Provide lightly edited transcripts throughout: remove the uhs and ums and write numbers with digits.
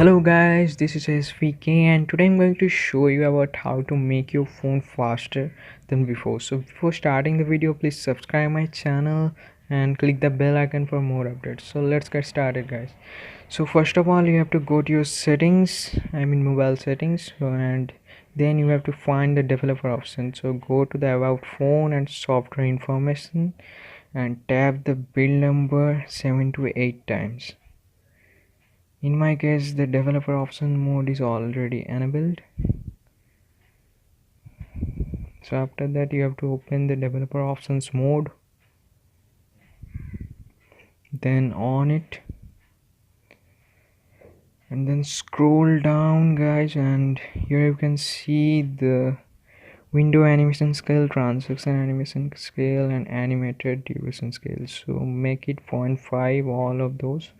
Hello guys, this is SVK and today I'm going to show you about how to make your phone faster than before. So before starting the video, please subscribe my channel and click the bell icon for more updates. So let's get started guys. So first of all, you have to go to your settings, mobile settings, and then you have to find the developer option. So go to the about phone and software information and tap the build number 7 to 8 times. In my case, the developer option mode is already enabled. So after that, you have to open the developer options mode, then on it, and then scroll down guys, and here you can see the window animation scale, transaction animation scale, and animated duration scale. So make it 0.5, all of those.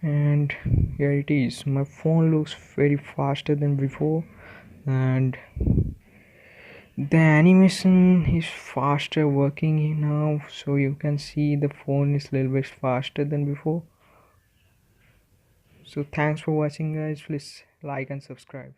And here it is. My phone looks very faster than before, and the animation is faster working now, so you can see the phone is a little bit faster than before. So thanks for watching guys, please like and subscribe.